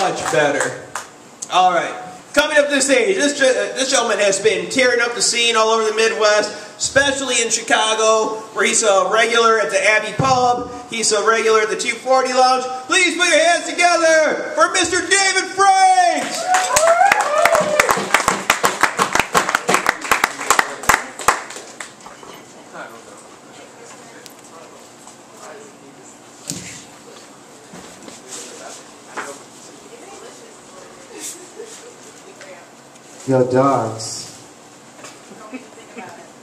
much better. All right. Coming up to the stage, this gentleman has been tearing up the scene all over the Midwest, especially in Chicago, where he's a regular at the Abbey Pub. He's a regular at the 240 Lounge. Please put your hands together for Mr. David Franks! Yo, dogs.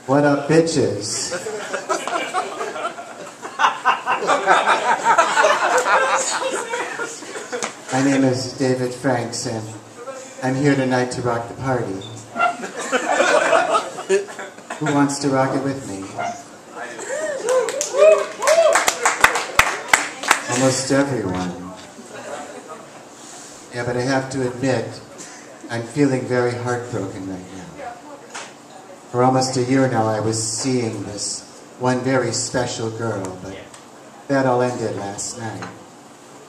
What up, bitches? My name is David Franks, and I'm here tonight to rock the party. Who wants to rock it with me? Almost everyone. Yeah, but I have to admit, I'm feeling very heartbroken right now. For almost a year now I was seeing this one very special girl, but that all ended last night,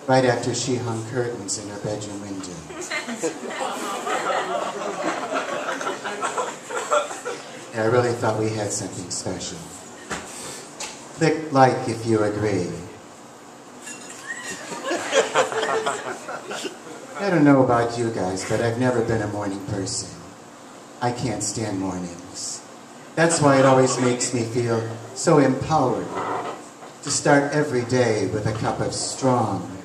right after she hung curtains in her bedroom window. Yeah, I really thought we had something special. Click like if you agree. I don't know about you guys, but I've never been a morning person. I can't stand mornings. That's why it always makes me feel so empowered to start every day with a cup of strong,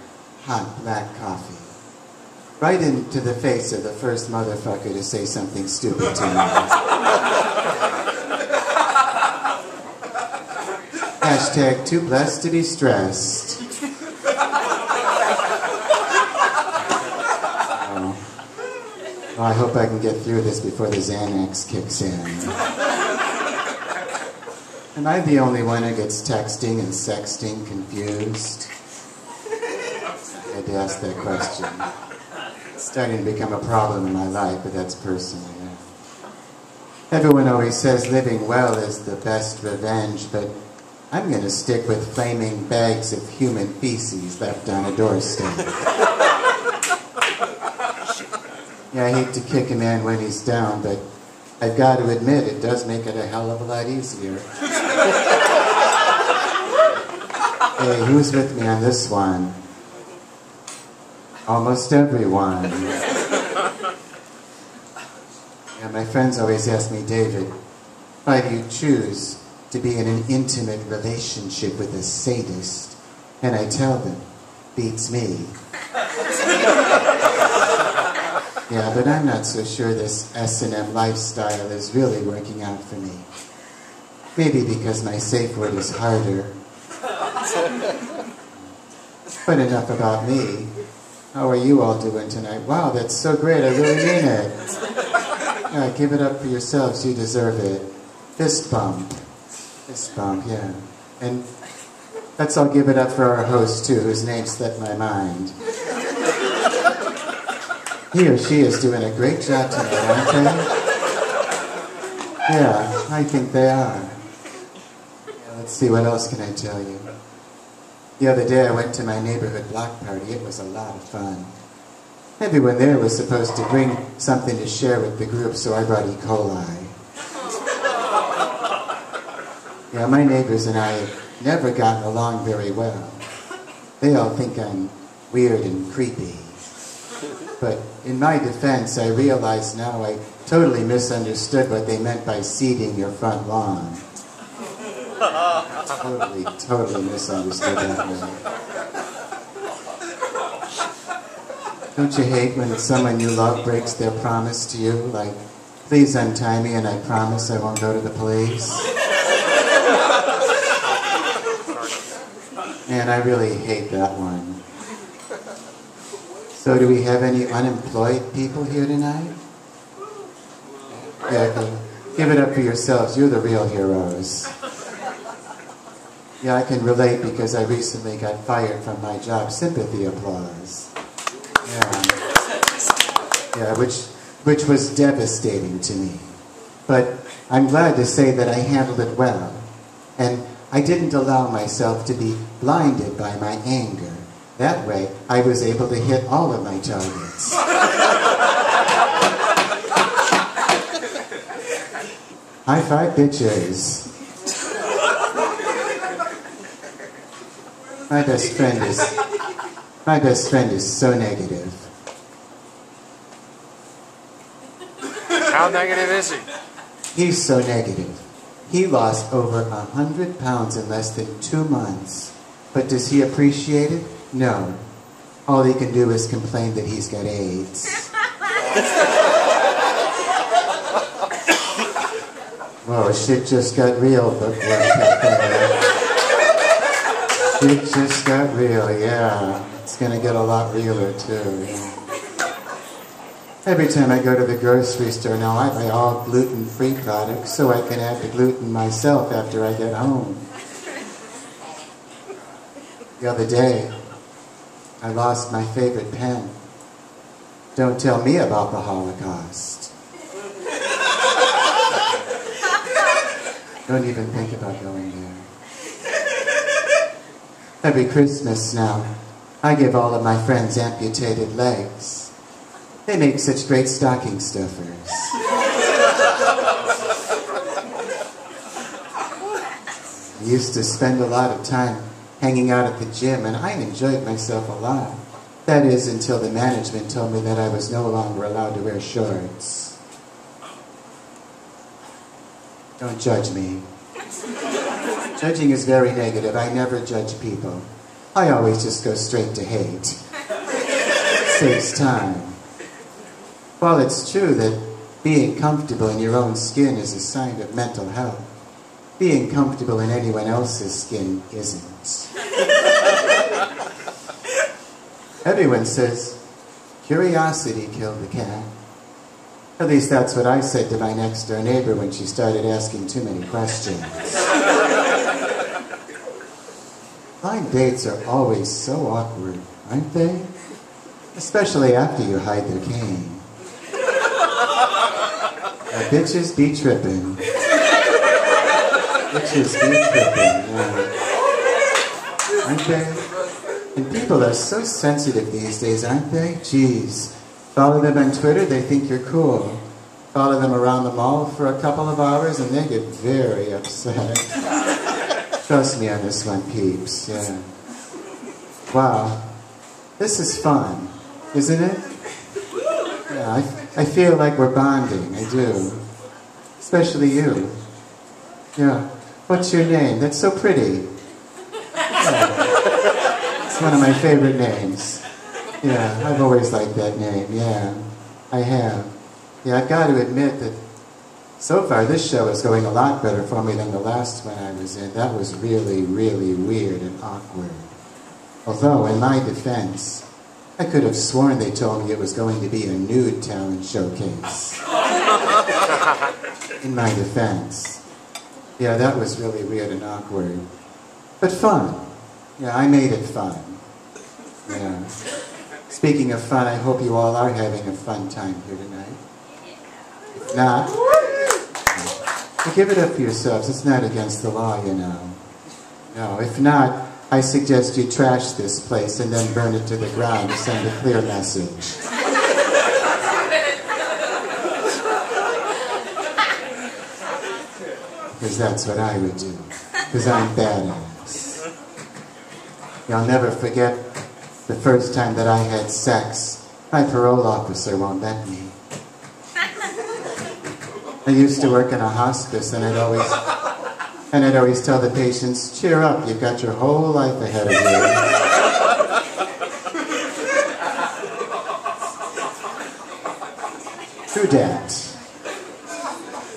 hot black coffee. Right into the face of the first motherfucker to say something stupid to me. Hashtag too blessed to be stressed. Oh, I hope I can get through this before the Xanax kicks in. Am I the only one who gets texting and sexting confused? I had to ask that question. It's starting to become a problem in my life, but that's personal. Yeah. Everyone always says living well is the best revenge, but I'm going to stick with flaming bags of human feces left on a doorstep. Yeah, I hate to kick a man when he's down, but I've got to admit it does make it a hell of a lot easier. Hey, who's with me on this one? Almost everyone. Yeah, my friends always ask me, David, why do you choose to be in an intimate relationship with a sadist? And I tell them, beats me. Yeah, but I'm not so sure this S&M lifestyle is really working out for me. Maybe because my safe word is harder. But enough about me. How are you all doing tonight? Wow, that's so great, I really mean it. Yeah, give it up for yourselves, you deserve it. Fist bump. Fist bump, yeah. And let's all give it up for our host too, whose name slipped my mind. He or she is doing a great job tonight, aren't they? Yeah, I think they are. Yeah, let's see, what else can I tell you? The other day I went to my neighborhood block party. It was a lot of fun. Everyone there was supposed to bring something to share with the group, so I brought E. coli. Yeah, my neighbors and I have never gotten along very well. They all think I'm weird and creepy. But in my defense, I realize now I totally misunderstood what they meant by seeding your front lawn. Totally misunderstood that one. Don't you hate when someone you love breaks their promise to you? Like, please untie me and I promise I won't go to the police. Man, I really hate that one. So do we have any unemployed people here tonight? Yeah, give it up for yourselves. You're the real heroes. Yeah, I can relate because I recently got fired from my job. Sympathy applause. Yeah, which was devastating to me. But I'm glad to say that I handled it well. And I didn't allow myself to be blinded by my anger That way, I was able to hit all of my targets. High five, bitches. My best friend is so negative. How negative is he? He's so negative. He lost over 100 pounds in less than 2 months. But does he appreciate it? No. All he can do is complain that he's got AIDS. Whoa, shit just got real, Bookworm Cafe. Shit just got real, yeah. It's gonna get a lot realer, too, yeah. Every time I go to the grocery store now, I buy all gluten-free products so I can add the gluten myself after I get home. The other day, I lost my favorite pen. Don't tell me about the Holocaust. Don't even think about going there. Every Christmas now, I give all of my friends amputated legs. They make such great stocking stuffers. I used to spend a lot of time hanging out at the gym, and I enjoyed myself a lot. That is, until the management told me that I was no longer allowed to wear shorts. Don't judge me. Judging is very negative. I never judge people. I always just go straight to hate. Saves time. While it's true that being comfortable in your own skin is a sign of mental health, being comfortable in anyone else's skin isn't. Everyone says, curiosity killed the cat. At least that's what I said to my next-door neighbor when she started asking too many questions. Blind dates are always so awkward, aren't they? Especially after you hide their cane. Now, bitches be trippin'. Bitches be trippin', yeah. Aren't they? And people are so sensitive these days, aren't they? Jeez. Follow them on Twitter, they think you're cool. Follow them around the mall for a couple of hours and they get very upset. Trust me on this one, peeps, yeah. Wow. This is fun, isn't it? Yeah, I feel like we're bonding, I do. Especially you. Yeah. What's your name? That's so pretty. Yeah. It's one of my favorite names. Yeah, I've always liked that name, yeah. I have. Yeah, I've got to admit that so far this show is going a lot better for me than the last one I was in. That was really, really weird and awkward. Although, in my defense, I could have sworn they told me it was going to be a nude talent showcase. In my defense. Yeah, that was really weird and awkward. But fun. Yeah, I made it fun. Yeah. Speaking of fun, I hope you all are having a fun time here tonight. If not, give it up for yourselves. It's not against the law, you know. No, if not, I suggest you trash this place and then burn it to the ground to send a clear message. Because that's what I would do. Because I'm badass. You'll never forget the first time that I had sex. My parole officer won't let me. I used to work in a hospice and I'd always tell the patients, cheer up, you've got your whole life ahead of you. True dat.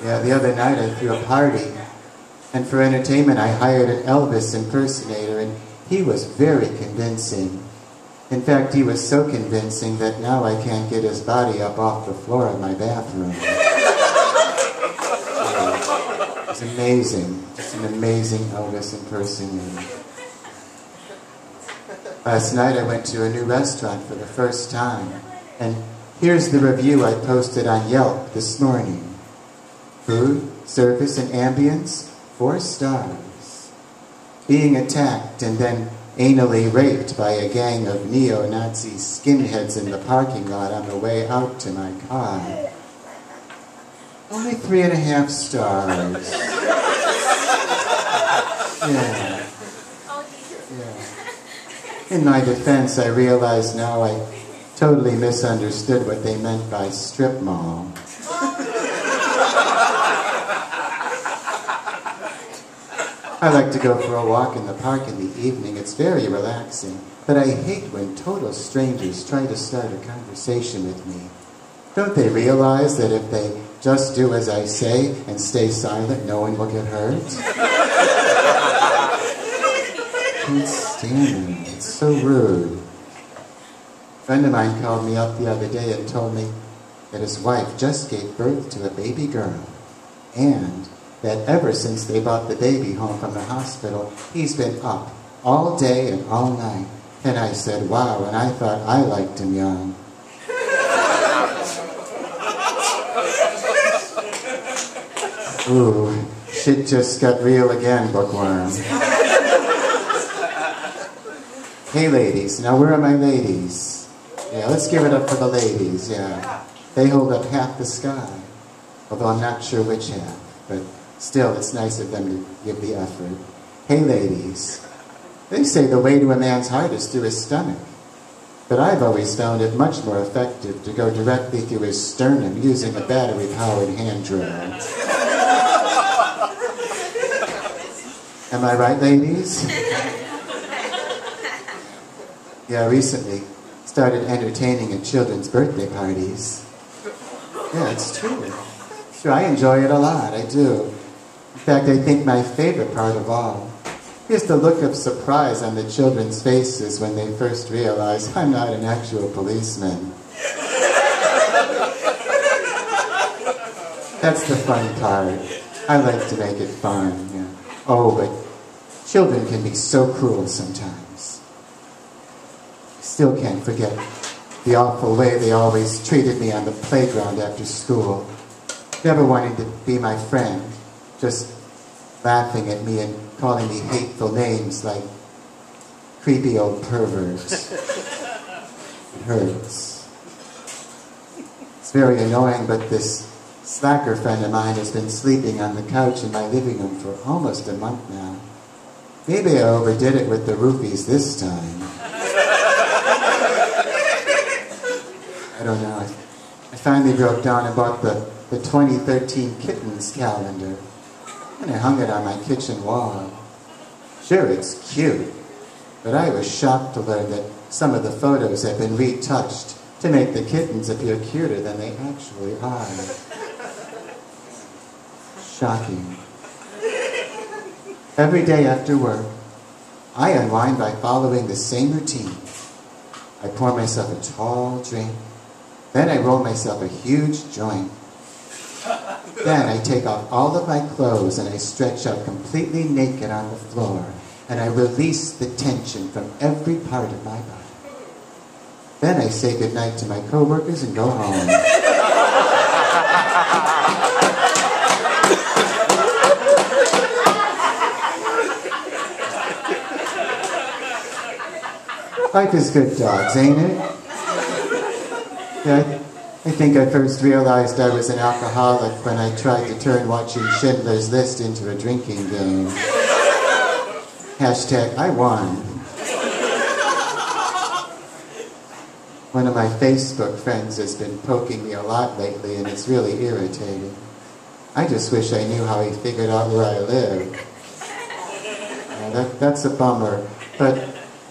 Yeah, the other night I threw a party, and for entertainment I hired an Elvis impersonator, and he was very convincing. In fact, he was so convincing that now I can't get his body up off the floor of my bathroom. It's amazing. It's an amazing Elvis impersonator. Last night I went to a new restaurant for the first time, and here's the review I posted on Yelp this morning. Food, service, and ambience, 4 stars. Being attacked and then anally raped by a gang of neo-Nazi skinheads in the parking lot on the way out to my car. Only 3.5 stars. Yeah. Yeah. In my defense, I realize now I totally misunderstood what they meant by strip mall. I like to go for a walk in the park in the evening. It's very relaxing. But I hate when total strangers try to start a conversation with me. Don't they realize that if they just do as I say and stay silent, no one will get hurt? I can't stand them. It's so rude. A friend of mine called me up the other day and told me that his wife just gave birth to a baby girl, and that ever since they brought the baby home from the hospital, he's been up all day and all night. And I said, wow, and I thought I liked him young. Ooh, shit just got real again, Bookworm. Hey ladies, now where are my ladies? Yeah, let's give it up for the ladies, yeah. They hold up half the sky, although I'm not sure which half, but still, it's nice of them to give the effort. Hey ladies, they say the way to a man's heart is through his stomach, but I've always found it much more effective to go directly through his sternum using a battery-powered hand drill. Am I right, ladies? Yeah, recently started entertaining at children's birthday parties. Yeah, it's true. Sure, I enjoy it a lot, I do. In fact, I think my favorite part of all is the look of surprise on the children's faces when they first realize I'm not an actual policeman. That's the fun part. I like to make it fun, yeah. Oh, but children can be so cruel sometimes. I still can't forget the awful way they always treated me on the playground after school. Never wanting to be my friend, just laughing at me and calling me hateful names like creepy old pervert. It hurts. It's very annoying, but this slacker friend of mine has been sleeping on the couch in my living room for almost a month now. Maybe I overdid it with the roofies this time. I don't know. I finally broke down and bought the 2013 Kittens calendar, and I hung it on my kitchen wall. Sure, it's cute, but I was shocked to learn that some of the photos have been retouched to make the kittens appear cuter than they actually are. Shocking. Every day after work, I unwind by following the same routine. I pour myself a tall drink, then I roll myself a huge joint. Then I take off all of my clothes and I stretch out completely naked on the floor, and I release the tension from every part of my body. Then I say goodnight to my coworkers and go home. Life is good, dogs, ain't it? Yeah, I think I first realized I was an alcoholic when I tried to turn watching Schindler's List into a drinking game. Hashtag, I won. One of my Facebook friends has been poking me a lot lately, and it's really irritating. I just wish I knew how he figured out where I live. Yeah, that's a bummer.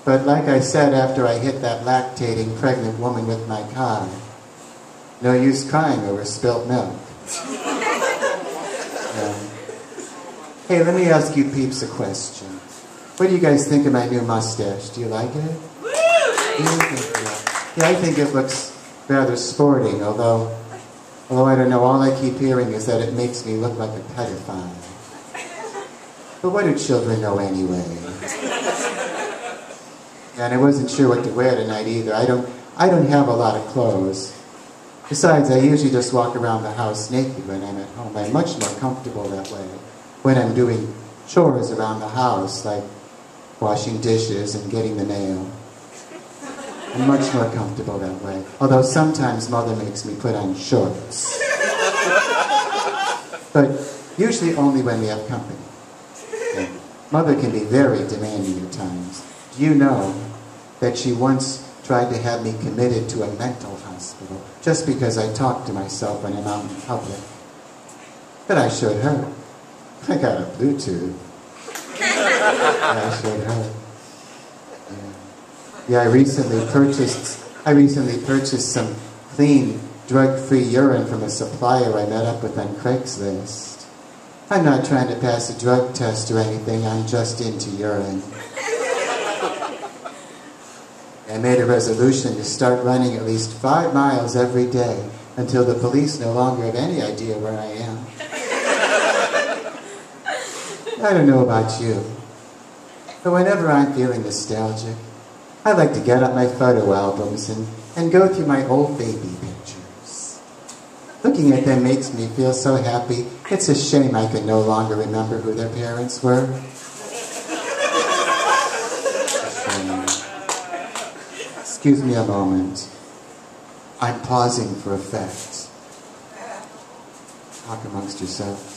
But like I said after I hit that lactating pregnant woman with my car, no use crying over spilt milk. Hey, let me ask you peeps a question. What do you guys think of my new mustache? Do you like it? Yeah, I think it looks rather sporting, although I don't know, all I keep hearing is that it makes me look like a pedophile. But what do children know anyway? And I wasn't sure what to wear tonight either. I don't have a lot of clothes. Besides, I usually just walk around the house naked when I'm at home. I'm much more comfortable that way. When I'm doing chores around the house, like washing dishes and getting the mail. I'm much more comfortable that way. Although sometimes Mother makes me put on shorts. But usually only when we have company. And Mother can be very demanding at times. Do you know that she once tried to have me committed to a mental hospital just because I talked to myself when I'm out in public? But I showed her. I got a Bluetooth. And I showed her. Yeah, I recently purchased some clean, drug-free urine from a supplier I met up with on Craigslist. I'm not trying to pass a drug test or anything, I'm just into urine. I made a resolution to start running at least 5 miles every day until the police no longer have any idea where I am. I don't know about you, but whenever I'm feeling nostalgic, I like to get out my photo albums and go through my old baby pictures. Looking at them makes me feel so happy. It's a shame I can no longer remember who their parents were. Excuse me a moment. I'm pausing for effect. Talk amongst yourselves.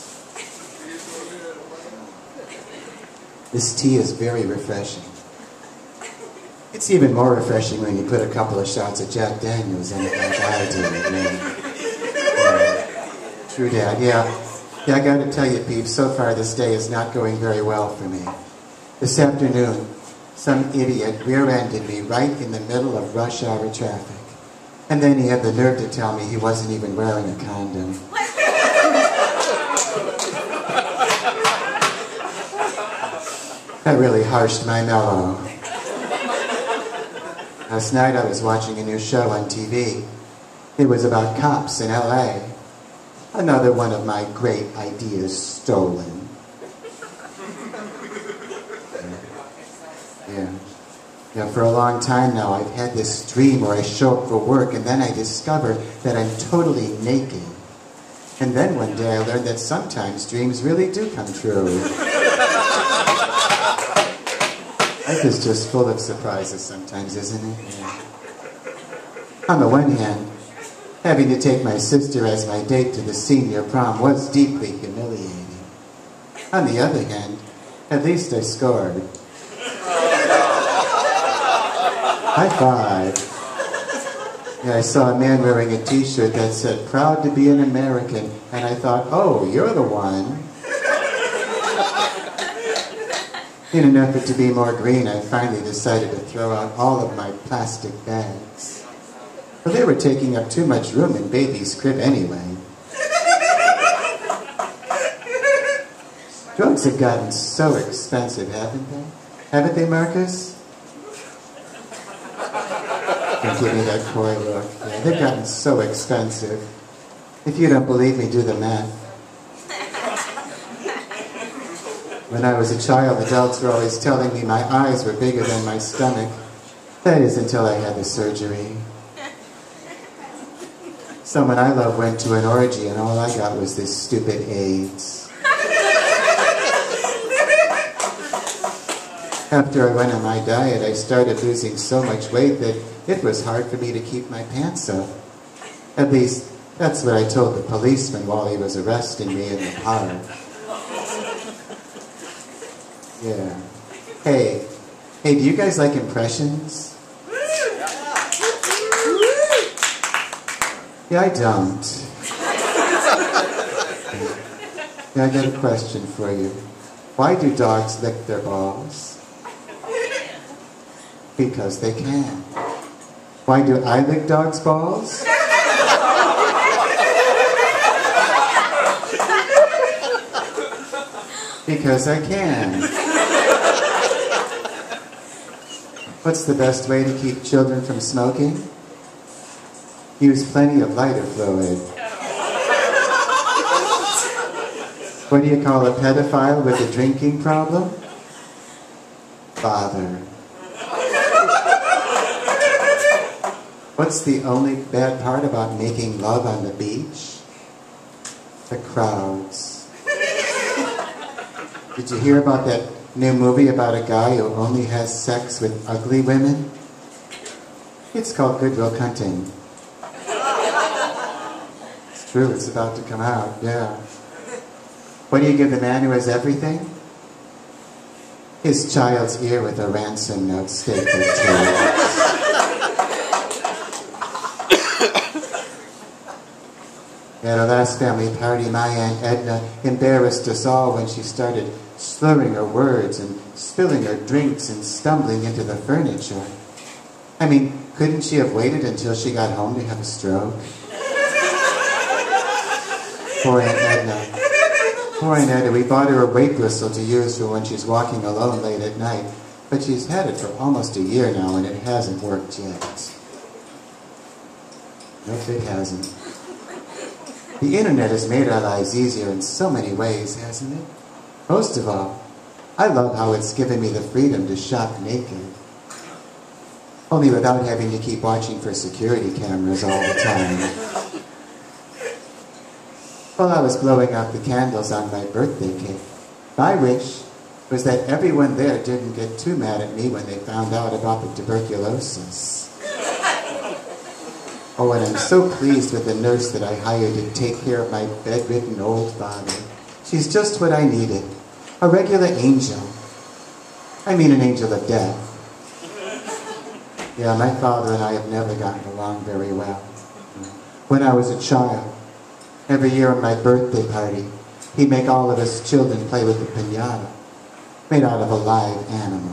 This tea is very refreshing. It's even more refreshing when you put a couple of shots of Jack Daniels in it like I do. True Dad, yeah, I gotta tell you, Peeps, so far this day is not going very well for me. This afternoon, some idiot rear-ended me right in the middle of rush hour traffic. And then he had the nerve to tell me he wasn't even wearing a condom. That really harshed my mellow. Last night I was watching a new show on TV. It was about cops in LA. Another one of my great ideas stolen. Yeah, for a long time now I've had this dream where I show up for work and then I discover that I'm totally naked. And then one day I learned that sometimes dreams really do come true. Life is just full of surprises sometimes, isn't it? Yeah. On the one hand, having to take my sister as my date to the senior prom was deeply humiliating. On the other hand, at least I scored. High five. Yeah, I saw a man wearing a t-shirt that said, "Proud to be an American," and I thought, oh, you're the one. In an effort to be more green, I finally decided to throw out all of my plastic bags. Well, they were taking up too much room in baby's crib anyway. Drugs have gotten so expensive, haven't they? Haven't they, Marcus? Don't give me that coy look. Yeah, they've gotten so expensive. If you don't believe me, do the math. When I was a child, adults were always telling me my eyes were bigger than my stomach. That is until I had the surgery. Someone I love went to an orgy and all I got was this stupid AIDS. After I went on my diet, I started losing so much weight that it was hard for me to keep my pants up. At least, that's what I told the policeman while he was arresting me in the park. Yeah. Hey, do you guys like impressions? Yeah, I don't. Yeah, I got a question for you. Why do dogs lick their balls? Because they can. Why do I lick dogs' balls? Because I can. What's the best way to keep children from smoking? Use plenty of lighter fluid. What do you call a pedophile with a drinking problem? Father. What's the only bad part about making love on the beach? The crowds. Did you hear about that new movie about a guy who only has sex with ugly women? It's called Good Will Hunting. It's true, it's about to come out, yeah. What do you give the man who has everything? His child's ear with a ransom note stapled to it. At our last family party, my Aunt Edna embarrassed us all when she started slurring her words and spilling her drinks and stumbling into the furniture. I mean, couldn't she have waited until she got home to have a stroke? Poor Aunt Edna. Poor Aunt Edna, we bought her a rape whistle to use for when she's walking alone late at night, but she's had it for almost a year now and it hasn't worked yet. Nope, it hasn't. The internet has made our lives easier in so many ways, hasn't it? Most of all, I love how it's given me the freedom to shop naked. Only without having to keep watching for security cameras all the time. While I was blowing out the candles on my birthday cake, my wish was that everyone there didn't get too mad at me when they found out about the tuberculosis. Oh, and I'm so pleased with the nurse that I hired to take care of my bedridden old father. She's just what I needed. A regular angel. I mean an angel of death. Yeah, my father and I have never gotten along very well. When I was a child, every year on my birthday party, he'd make all of us children play with the piñata, made out of a live animal.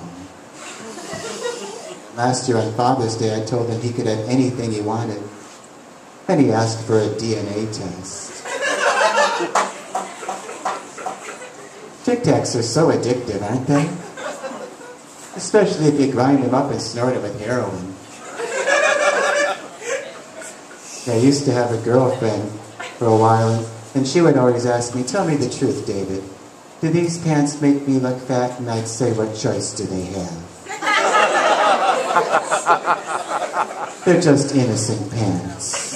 Last year on Father's Day, I told him he could have anything he wanted. And he asked for a DNA test. Tic Tacs are so addictive, aren't they? Especially if you grind them up and snort them with heroin. I used to have a girlfriend for a while, and she would always ask me, "Tell me the truth, David. Do these pants make me look fat?" And I'd say, "What choice do they have?" They're just innocent pants.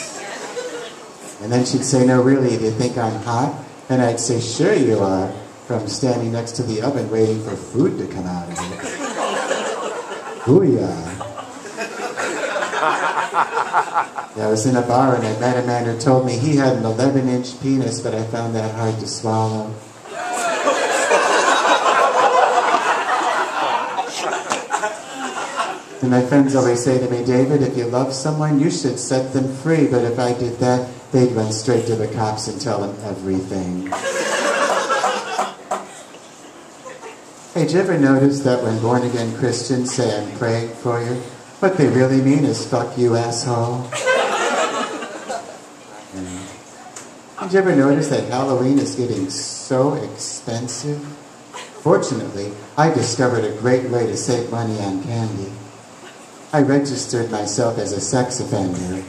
And then she'd say, "No, really, do you think I'm hot?" And I'd say, "Sure you are," from standing next to the oven waiting for food to come out of it. Booyah. Yeah, I was in a bar and I met a man who told me he had an 11-inch penis, but I found that hard to swallow. And my friends always say to me, "David, if you love someone, you should set them free." But if I did that, they'd run straight to the cops and tell them everything. Hey, did you ever notice that when born-again Christians say, "I'm praying for you," what they really mean is, "Fuck you, asshole"? Did you ever notice that Halloween is getting so expensive? Fortunately, I discovered a great way to save money on candy. I registered myself as a sex offender.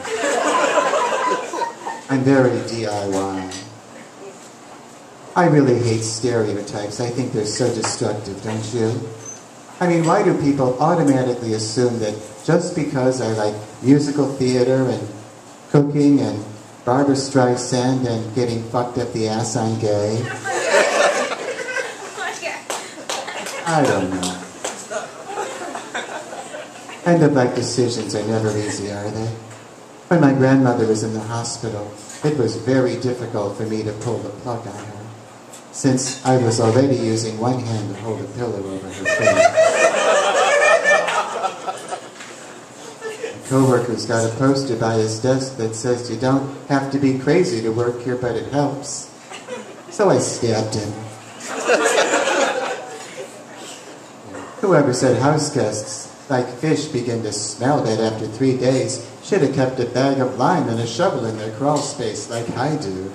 I'm very DIY. I really hate stereotypes. I think they're so destructive, don't you? I mean, why do people automatically assume that just because I like musical theater and cooking and Barbra Streisand and getting fucked up the ass, I'm gay? I don't know. End-of-life decisions are never easy, are they? When my grandmother was in the hospital, it was very difficult for me to pull the plug on her, since I was already using one hand to hold a pillow over her face. A coworker's got a poster by his desk that says, "You don't have to be crazy to work here, but it helps." So I stabbed him. Whoever said house guests, like fish, begin to smell bad after 3 days should have kept a bag of lime and a shovel in their crawl space like I do.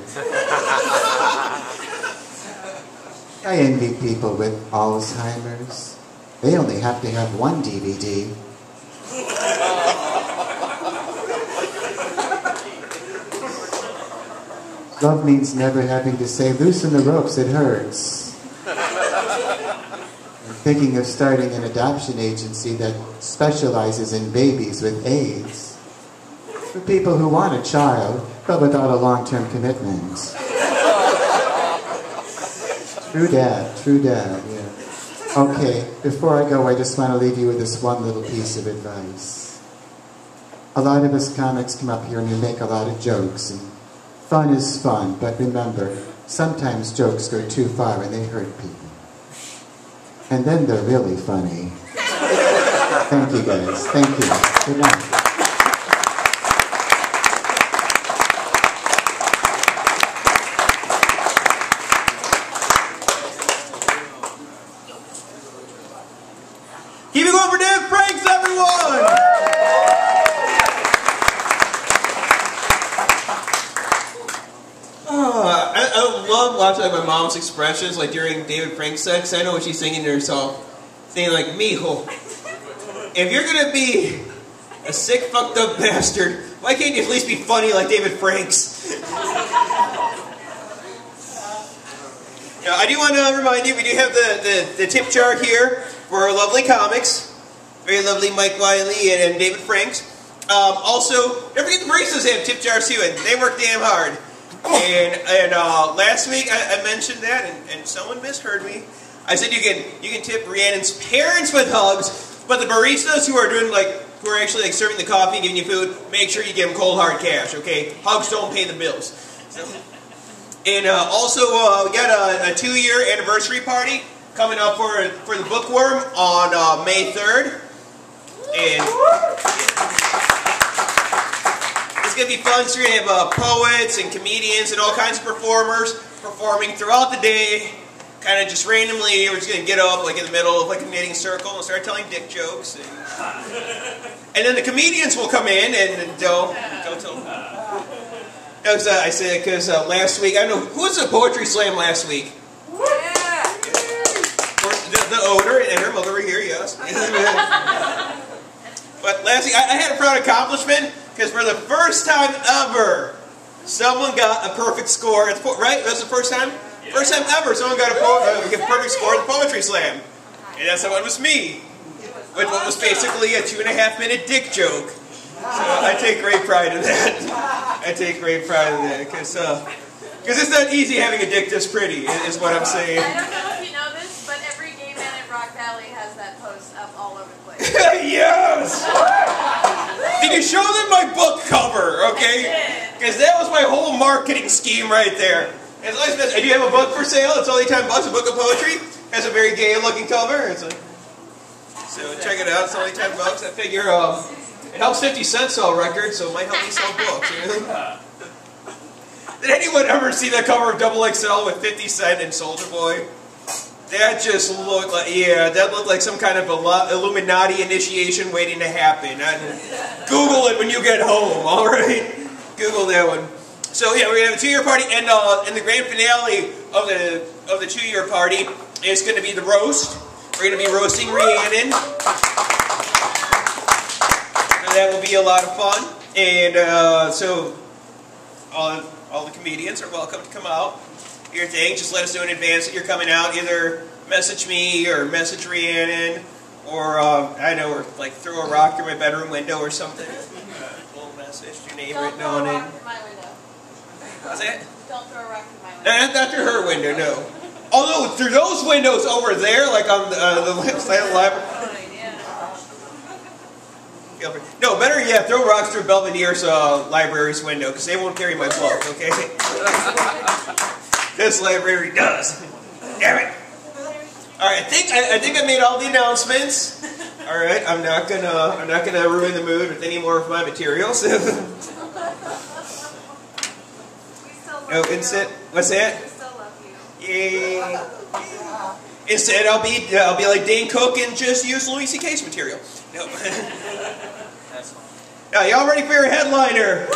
I envy people with Alzheimer's. They only have to have one DVD. Love means never having to say, "Loosen the ropes, it hurts." I'm thinking of starting an adoption agency that specializes in babies with AIDS. For people who want a child, but without a long-term commitment. True dad, yeah. Okay, before I go, I just want to leave you with this one little piece of advice. A lot of us comics come up here and we make a lot of jokes, and fun is fun, but remember, sometimes jokes go too far and they hurt people. And then they're really funny. Thank you guys. Thank you. Good night. Keep it going for David Franks, everyone! I love watching my mom's expressions, like during David Franks sex. I know what she's thinking to herself. Thinking like, mijo, if you're gonna be a sick, fucked up bastard, why can't you at least be funny like David Franks? Now, I do want to remind you, we do have the tip jar here for our lovely comics. Very lovely Mike Wiley and David Franks. Also, don't forget the baristas have tip jars too, and they work damn hard. And last week I mentioned that, and someone misheard me. I said you can tip Rhiannon's parents with hugs, but the baristas who are actually serving the coffee and giving you food, make sure you give them cold hard cash, okay? Hugs don't pay the bills. So, and also we got a 2-year anniversary party coming up for the Bookworm on May 3rd, and it's going to be fun. So you're going to have poets and comedians and all kinds of performers performing throughout the day, kind of just randomly. We're just going to get up like in the middle of like a knitting circle and start telling dick jokes. And then the comedians will come in and don't tell them. I said because last week, I don't know, who was the poetry slam last week? Yeah. The owner and her mother were here, yes. But last week, I had a proud accomplishment. Because for the first time ever, someone got a perfect score. Right? That's the first time? Yeah. First time ever someone got a perfect score at the Poetry Slam. And that's what was me. With what was basically a 2.5-minute dick joke. So I take great pride in that. I take great pride in that. Because it's not easy having a dick this pretty, is what I'm saying. I don't know if you know this, but every gay man in Rock Valley has that post up all over the place. Yes! Did you show them my book cover, okay? Because that was my whole marketing scheme right there. As long as I do have a book for sale. It's only $10, a book of poetry. It has a very gay-looking cover. So check it out. It's only $10. I figure it helps 50 Cent sell records, so it might help me sell books. You know? Did anyone ever see that cover of XXL with 50 Cent and Soulja Boy? That just looked like, that looked like some kind of Illuminati initiation waiting to happen. Google it when you get home, alright? Google that one. So yeah, we're going to have a 2-year party, and the grand finale of the 2-year party is going to be the roast. We're going to be roasting Rhiannon. So that will be a lot of fun. And so all the comedians are welcome to come out. Your thing, just let us know in advance that you're coming out. Either message me or message Rhiannon, or I know, or like throw a rock through my bedroom window or something. A little message, your name written on it. Don't throw a rock through my window. What's that? Don't throw a rock through my window. Not through her window, no. Although through those windows over there, like on the left side of the library. No, better yet, throw rocks through Belvedere's library's window, because they won't carry my book, okay? This library does. Damn it! All right, I think I made all the announcements. All right, I'm not gonna ruin the mood with any more of my materials. Oh, instead, what's that? We still love you. Yay! Instead, I'll be like Dane Cook and just use Louis C.K.'s material. No. Now, y'all ready for your headliner?